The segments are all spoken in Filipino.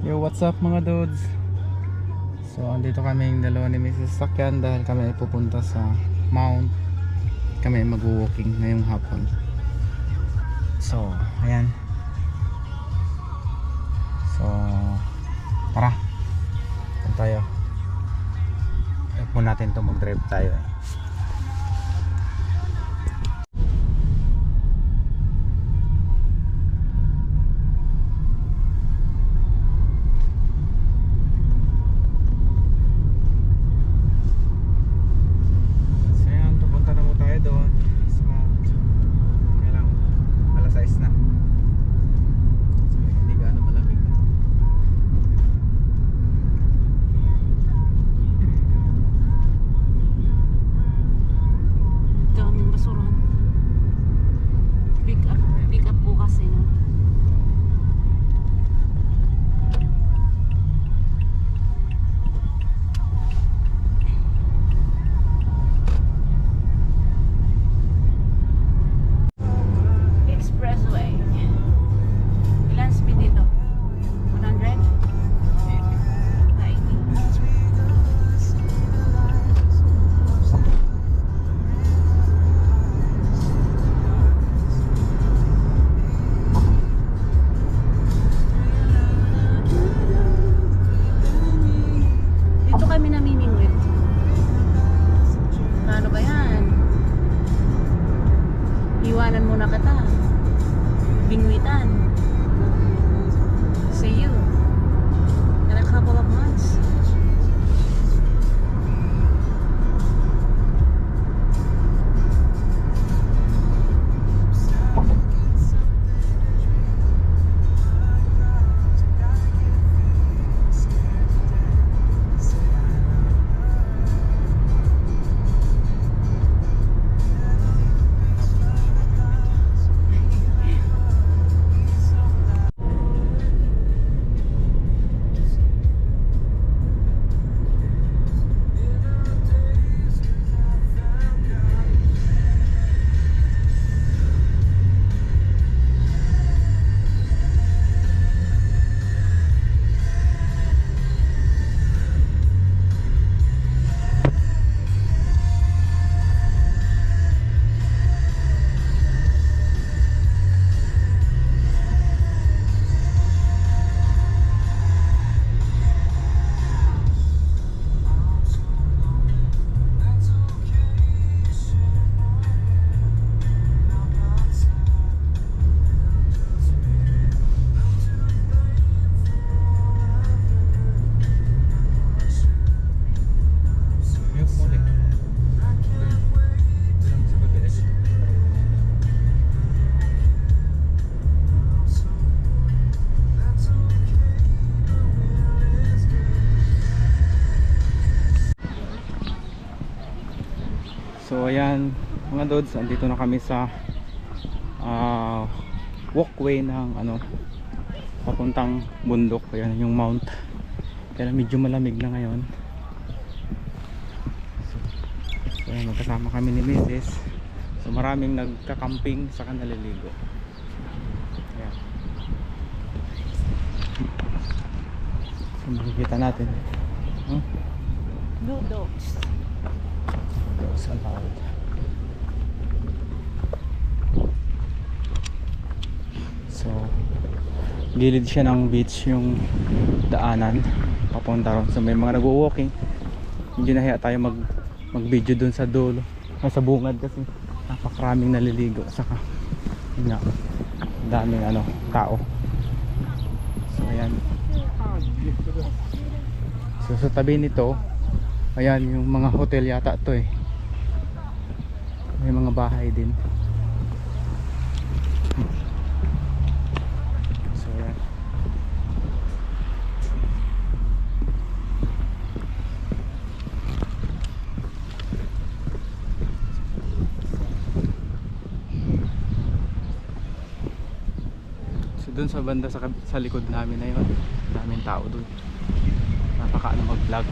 Yo, what's up mga dudes? So, andito kaming dalawa ni Mrs. Sakyan dahil kami ay pupunta sa Mount. Kami ay mag-walking ngayong hapon. So, ayan. So, tara. Punta tayo. Ayaw po natin ito, mag-drive tayo eh. Iwanan muna kita. Bingwitan. See you in a couple of months. So ayan mga dudes, andito na kami sa walkway ng papuntang bundok. Ayan yung mount. Kaya medyo malamig na ngayon. So ayan, magkasama kami ni Mrs. So maraming nagka-camping sa naliligo. Ayan. So makikita natin Blue dogs. sa lahat. So gilid siya ng beach yung daanan papunta ron. So may mga nagwo-walking. Hindi nahiya tayo mag video dun sa dulo, sa bungad, kasi napakaraming naliligo, saka yun nga, daming tao. So ayan. So sa tabi nito, ayan yung mga hotel yata to eh. May mga bahay din. So yan. So dun sa banda sa likod namin na yun, daming tao dun. Napakaano mag-vlog.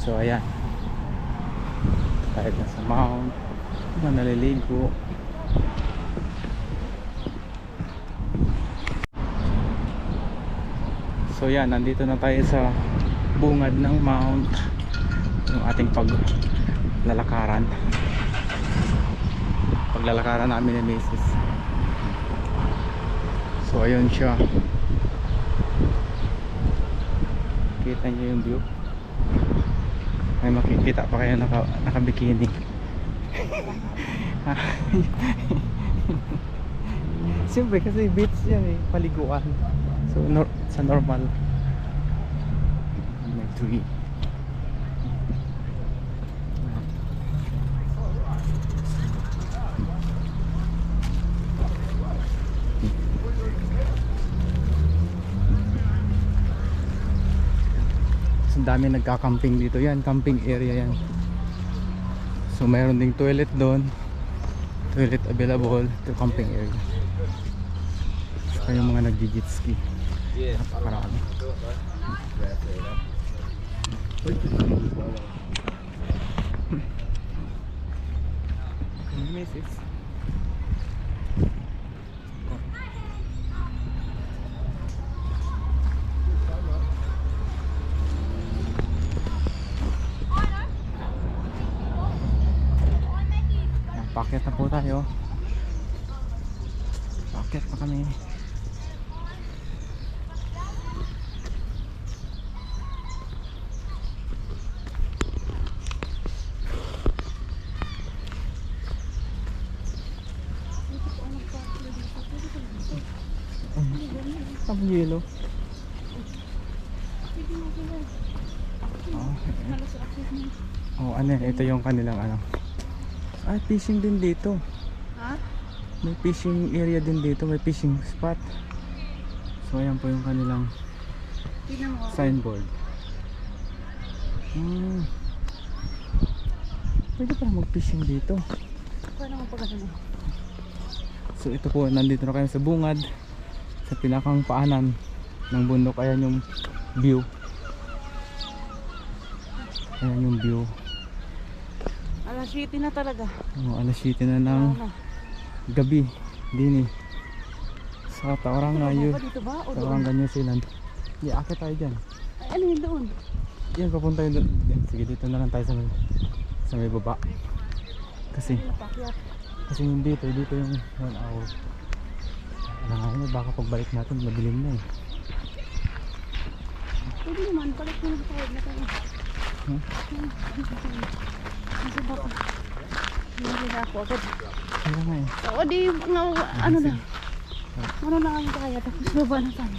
So ayan, tayo na sa mount, naliligo. So yan, nandito na tayo sa bungad ng mount, yung ating paglalakaran namin ni Mrs. So ayun siya, kita nyo yung view. May makikita pa kayo naka-bikini. Siyempre kasi beach yan eh, paliguan. So sa normal may tree. Ang dami nagka-camping dito, yan camping area yan. So mayroon ding toilet doon, toilet available to camping area. Saka yung mga nag-jet ski, napakarami. Mrs. Paket na po tayo. Paket pa kami. Ang yelo. Oh, ano yan? Ito yung kanilang ano. Ay, fishing din dito. Ha? May fishing area din dito, may fishing spot. So ayan po yung kanilang Tingnan mo. signboard. Pwede pa mag-fishing dito. Paano mo pagkakano? So ito po, nandito na kayo sa bungad, sa pinakang paanan ng bundok. Ayan yung view. Ayan yung view. Alas 7 na talaga. Oh, alas 7 na ng gabi din eh. Sa Tauranga yun. Dito ba? O doon? Tauranga, New Zealand. Akit tayo dyan. Ay, ano yun doon? Yan, papunta yun doon. Yan, sige, dito na lang tayo sa may baba. Kasi yung dito yung 1 hour. Alam nga, baka pagbalik natin madilim na eh. Pwede naman, balik mo na tayo na tayo. Kasi baka hindi na ako agad. Kaya nga eh. Oo, di ano na. Ano na ang kaya, tapos baba na tayo.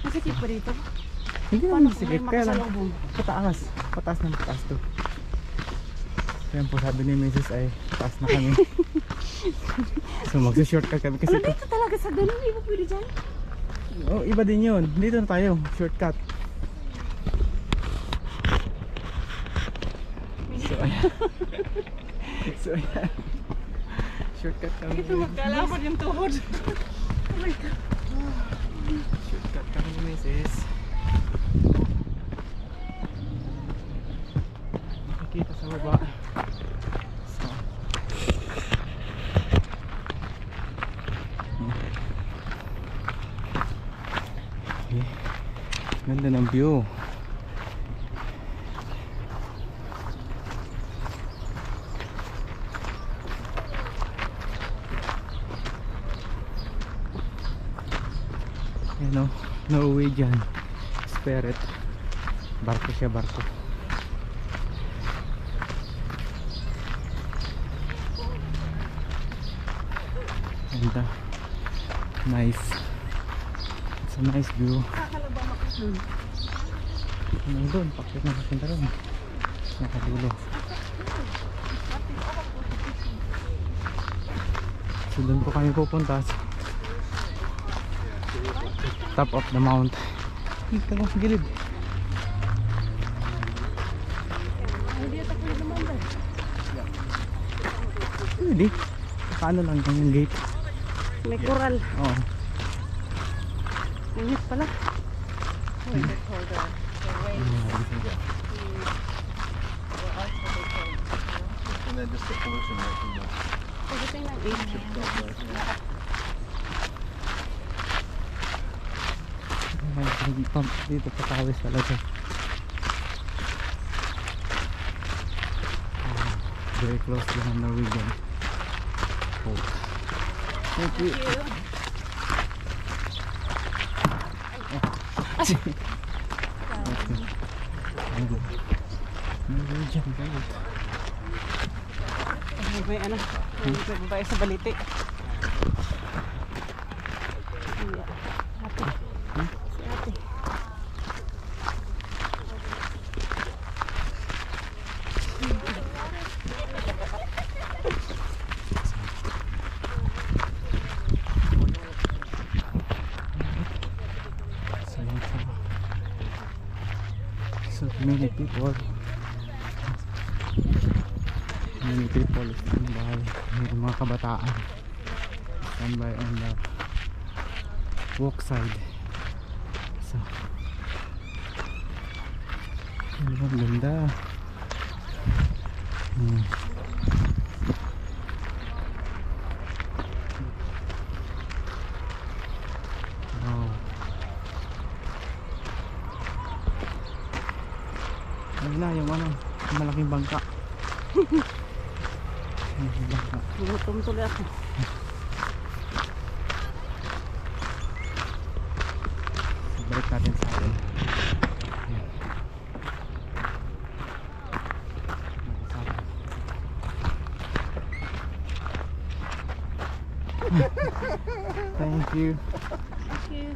Masikip pa dito. Hindi Paano naman kung sikip, may kaya lang makasalubong? pataas ng pataas to. Kaya po sabi ni Mrs. ay pataas na kami. So magsa-shortcut kami kasi Ano dito talaga sa ganun? Hindi ba pwede dyan? oh, iba din yun. Dito na tayo, shortcut. So ayan. So ayan. Shortcut kami. Dito magkalaban yung tuhod. Oh my God. Shortcut kami ni Mrs. Makikita sa baba. So. Okay. Ganda ng view. Yan o, Norwegian Spirit. Barko siya, barko. Ganda. Nice. It's a nice view. Kakalaba makasal. Ano doon? Pakit na papunta rin. Nakadulo. So doon po kami pupunta. Top of the mount. Dito lang sa gilid. Hindi ito pwede naman ba? Hindi. Paano lang yung gate? May coral. Oo. Init pala. just the pollution right too much. Pagdating ng 8. May pump dito, patawis talaga. Very close to the Norwegian boat. Thank you. Norwegian boat. May ano, may babae sa baliti. Iya, ate. Si ate. So many people standby, may mga kabataan standby on the walk side. So ang ganda. Wow. Ayun na yung ano, yung malaking bangka. Malaking bangka. Gutom tuloy ako. So, balik natin sa atin. Ayan. Thank you. Thank you.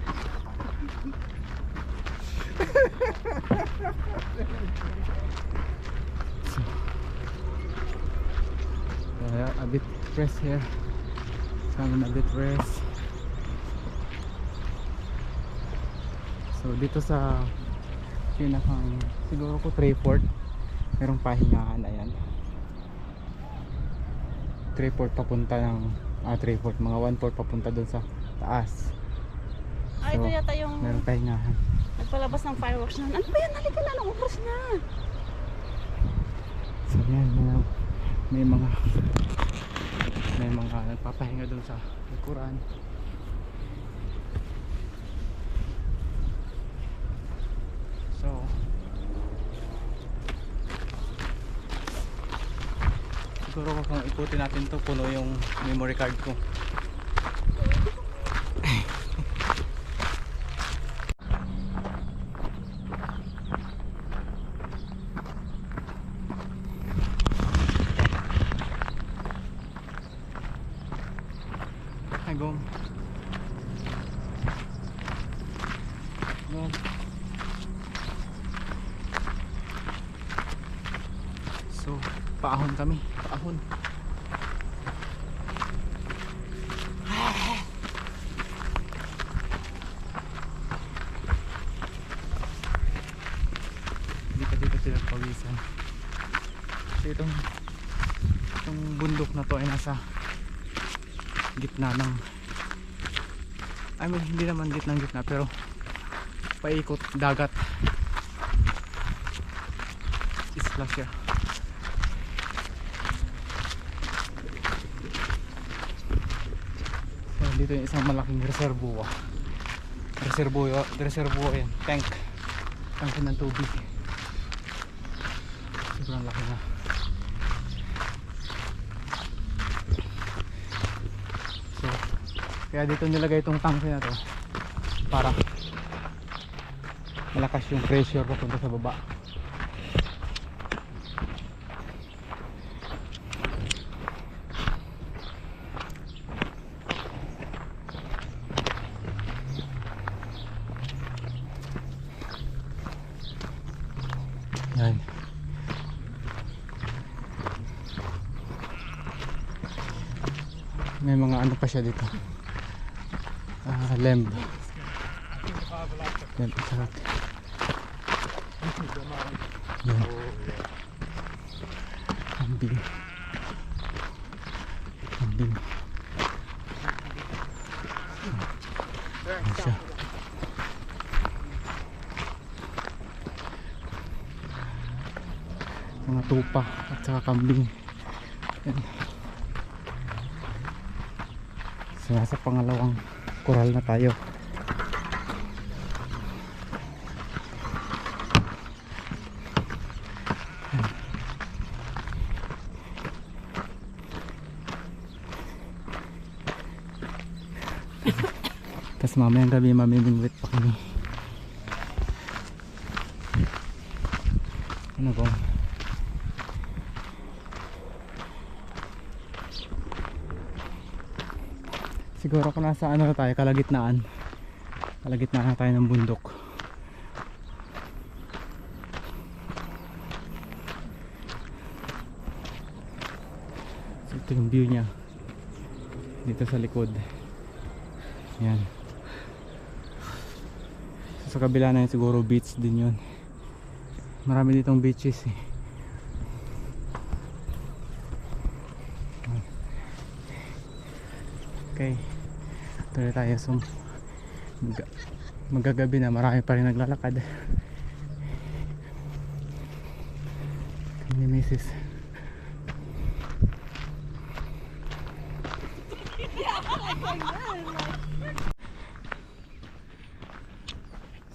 A bit rest here. Having a bit rest. So dito sa pinakang siguro ko Trayport, merong pahingahan. Ayan, Trayport papunta ng Trayport, mga 1/4 papunta dun sa taas. Ah, ito yata yung Merong pahingahan. nagpalabas ng fireworks na. Ano ba yan? Halika na, anong oras na? So yan, may mga nagpapahinga dun sa likuran. So siguro kung ikutin natin to, puno yung memory card ko. Hi, Gom. Gom. So, paahon kami. Paahon. Dito sila pawisan. So, itong bundok na to ay nasa gitna ng hindi naman gitna pero paikot dagat, isla siya. So dito yung isang malaking reservoir yan, tank ng tubig. Sobrang laki na. Kaya dito nilagay itong tank na to para malakas yung pressure papunta sa baba. Yan. May mga ano pa siya dito. Lemb. Yan, sarap. Yan. Kambing. Kambing. Yan siya. Mga tupa at saka kambing. Yan. So nasa pangalawang coral na tayo. Tapos mamayang gabi mamimingwit pa kami. Ano ba? Siguro kung nasa ano na tayo, kalagitnaan na tayo ng bundok. So ito yung view nya dito sa likod. Yan. So, sa kabila na yun siguro beach din yun. Marami ditong beaches eh. Okay, tuloy tayo. So magagabi na, marami pa rin naglalakad. Ni Mrs.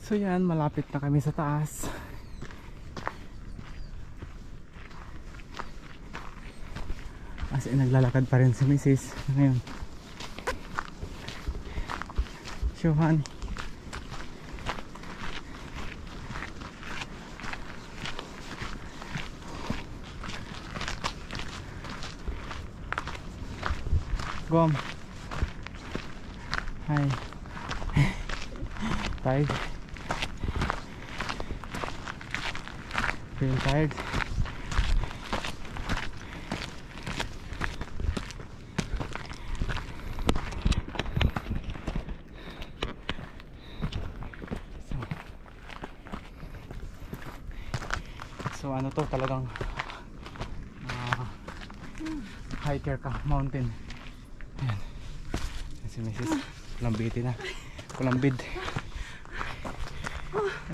So yan, malapit na kami sa taas. As in, naglalakad pa rin si Mrs. Ngayon. Shuhan. Gom. Hi. Tired? Feel tired? So ano to, talagang hiker ka, mountain. Ayan. Ayan si Mrs. Kulambiti na. Kulambid.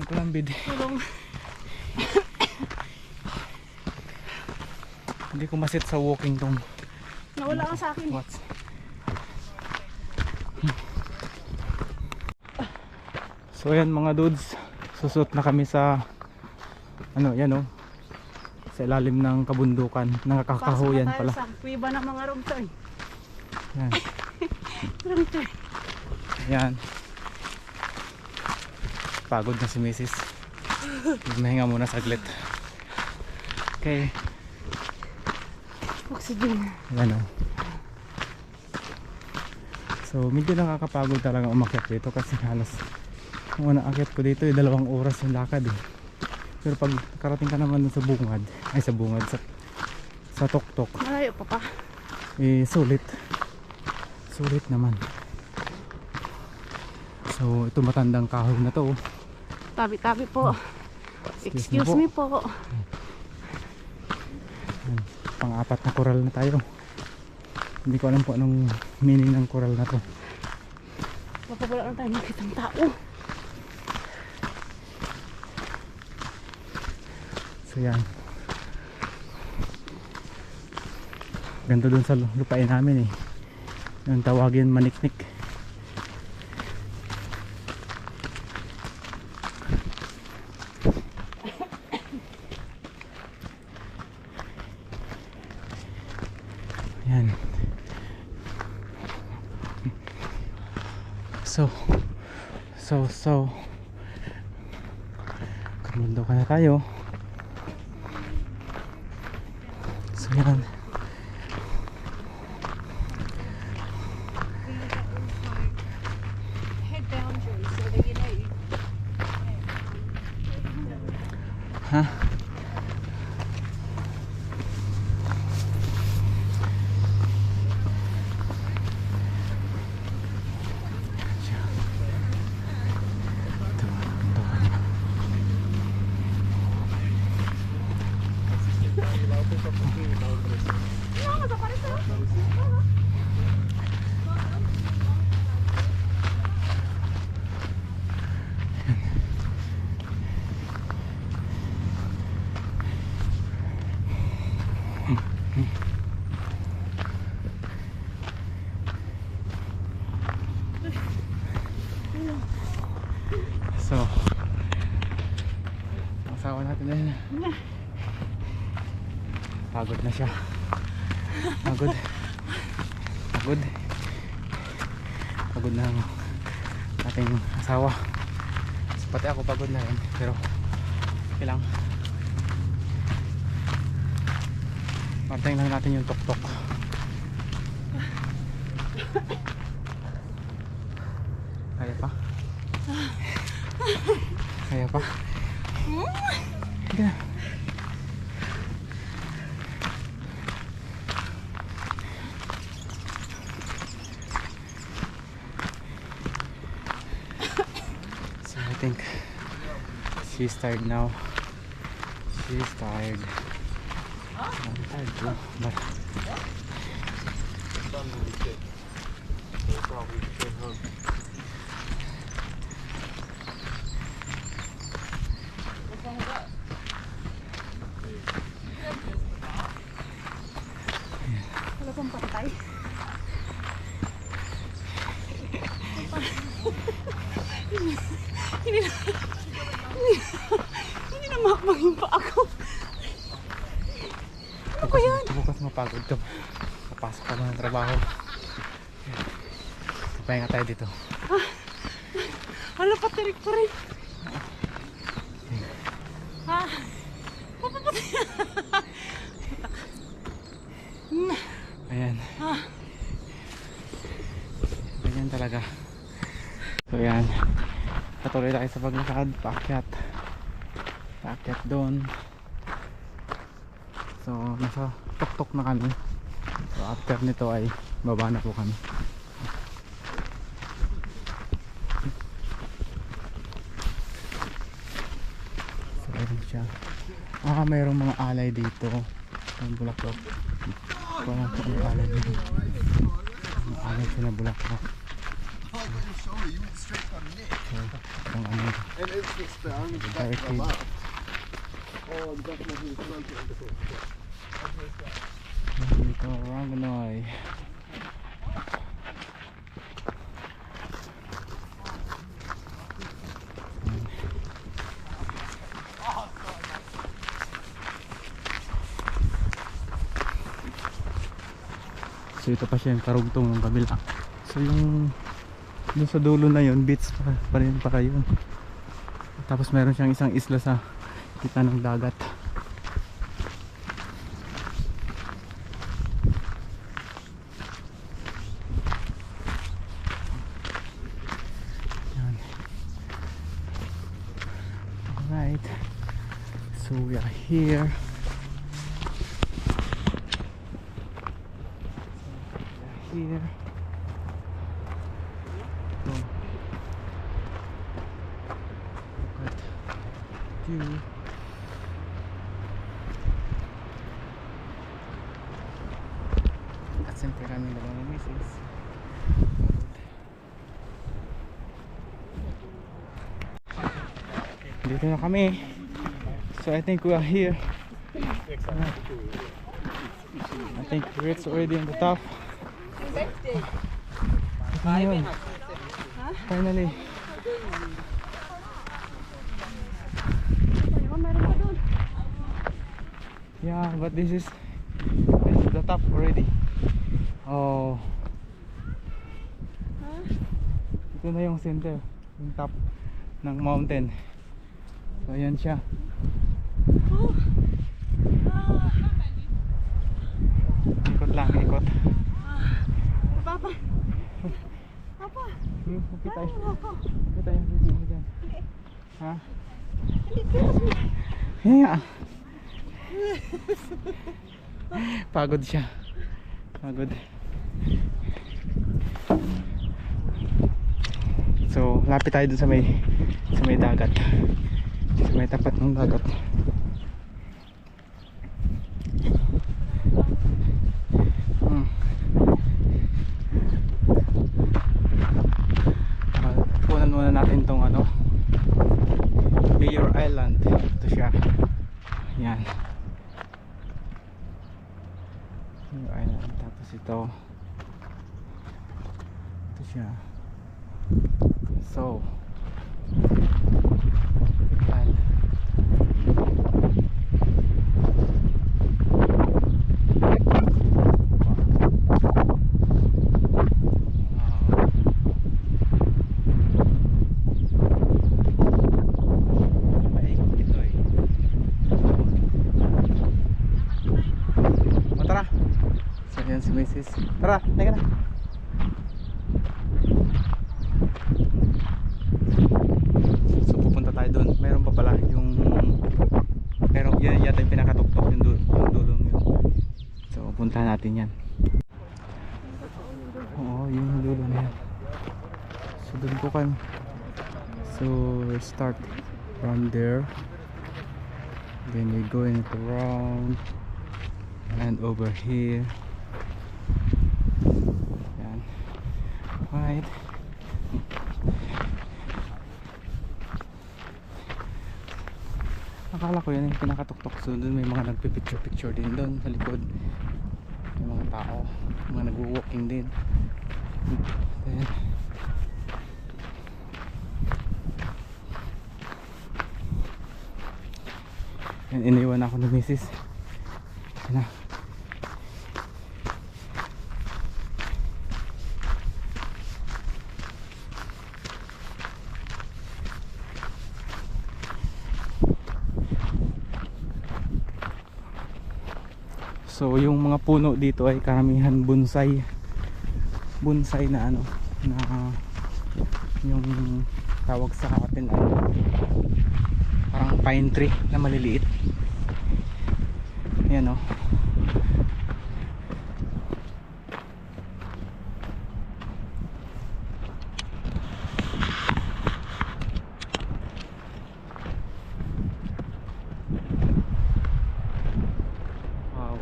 Ang kulambid. Hindi ko masit sa walking tong. Nawala ka sa akin. What? So ayan mga dudes, susot na kami sa ano, yan oh, sa ilalim ng kabundukan, nakakahuyan pala. Sa kuiba ng mga rumtoy. Yan. Rumtoy. Yan. Pagod na si Mrs. Mahinga muna saglit. Okay. Oxygen. Yan oh. So medyo nakakapagod talaga umakyat dito kasi halos kung naakyat ko dito 2 oras yung lakad eh. Pero pag karating ka naman sa bungad, ay sa bungad, sa tuktok, Malayo pa pa. eh sulit naman. So ito matandang kahoy na to oh. Tabi-tabi po. Excuse me me po. Yan. Pang-apat na coral na tayo. Hindi ko alam po anong meaning ng coral na to. Mapapala na tayo makitang tao. So yan, ganda dun sa lupain namin eh, yung tawagin maniknik. Yan. So kamundo ka na tayo. So yan. Head boundaries so that you know. Ha? Pagod na siya. Pagod. Pagod. Pagod na ang ating asawa. Pati ako pagod na rin. Pero okay lang. Pantayin lang natin yung tok-tok. Kaya pa? Kaya pa? Sige na. So I think she's tired now. She's tired. I'm tired too, but Wala pang patay. Hindi na makapagin pa ako. Ano ba yan? bukas mapagod to. Kapasok pa ng trabaho. Pahinga tayo dito. Hala, patirik pa rin. Ha? Papapatay. Ayan. Ganyan talaga. So yan. Patuloy tayo sa paglakad. Paakyat. Paakyat doon. So nasa tok-tok na kami. So after nito ay baba na po kami. So ayun siya. Mayroong mga alay dito. Ang bulaklak. Wala po ang alay dito. Ang alay siya na bulaklak. So ang ano. Dito, Rangonoy. So ito pa siya yung karugtong ng kabila. So yung dun sa dulo na yun, beach pa rin para yun. Tapos meron siyang isang isla sa kita ng dagat. Yan. Alright. So we are here. Here. Oh. Look at view. At siyempre kami na mga misis. Dito na kami. So I think we are here. I think Rick's already on the top. Ayun. Finally. Yeah, but this is the top already. Oh. Ito na yung center, yung top ng mountain. So ayan siya. Ikot lang, ikot. Papa. Papa. Okay tayo. Okay tayo dyan. Ha? Yeah. Pagod siya. Pagod. So, lapit tayo dun sa may dagat. Sa may tapat ng dagat. Punan muna natin tong ano, Bear Island. Ito siya. Yan. Bear Island. Tapos ito siya. So yan. si Mrs. Tara, teka na. So pupunta tayo doon. Meron pa pala yung pero yan yata yung pinakatuktok yung dulong yun. So puntahan natin yan. Oo, yung dulo na yan. So doon po kami. So start from there. Then we're going around and over here. Yan. Right. Akala ko yan yung pinakatuktok. So doon may mga nagpipicture din doon sa likod. May mga tao, mga nagwo-walking din. Then iniwan ako ng misis. Yan na. So yung mga puno dito ay karamihan bonsai. Bonsai na ano, na yung tawag sa atin ano, parang pine tree na maliliit. Ayan o. Wow.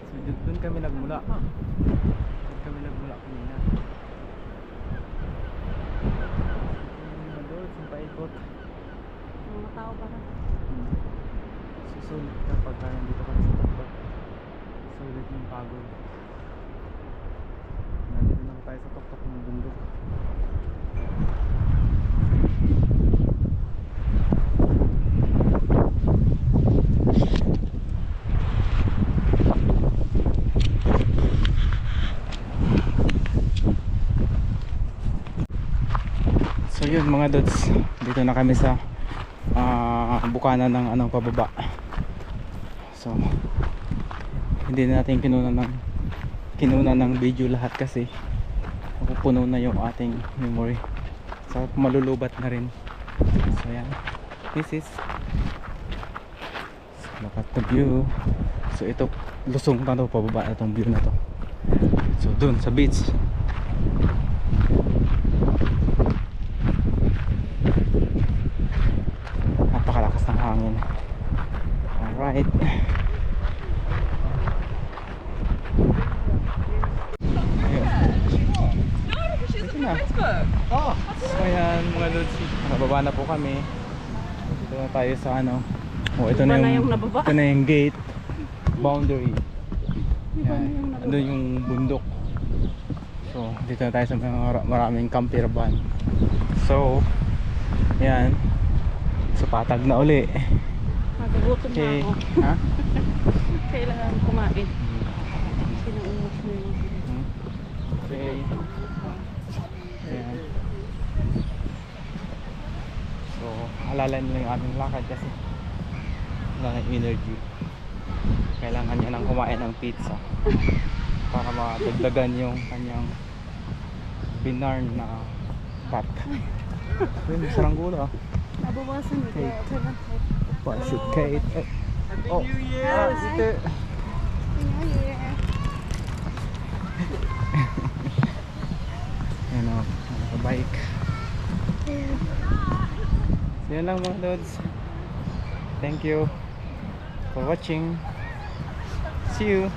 So doon kami nagmula. Doon kami nagmula kanina. Paikot. Mga tao pa rin. Susulit kapag nandito kami sa tuktok. Sulit yung pagod. Nandito na tayo sa tuktok ng bundok. So yun mga dods, dito na kami sa bukana ng ano pababa. So hindi na natin kinuna ng video lahat kasi mapupuno na yung ating memory. So malulubat na rin. So yan, this is look at the view. So ito lusong na to pababa na tong view na to. So dun sa beach. Napakalakas ng hangin. Alright. So ayan mga lods, nababa na po kami. Dito na tayo sa ano. Oh, ito na yung ito na yung gate boundary. Yan. Andun yung bundok. So dito na tayo sa mga maraming camper van. So yan. So patag na uli. Magugutom na Okay. ako. Ha? Kailangan kumain. Sinuumos na yun. Okay. Ayan. So alala nila yung aming lakad kasi wala na energy. Kailangan niya nang kumain ng pizza para madagdagan yung kanyang binarn na fat. Uy, may saranggola. Nabawasan nito. Okay. Okay lang. Pasok Kate. Oh, New Year! Ito. New Year. Yan o, nakabike. So yan lang mga lods. Thank you for watching. See you.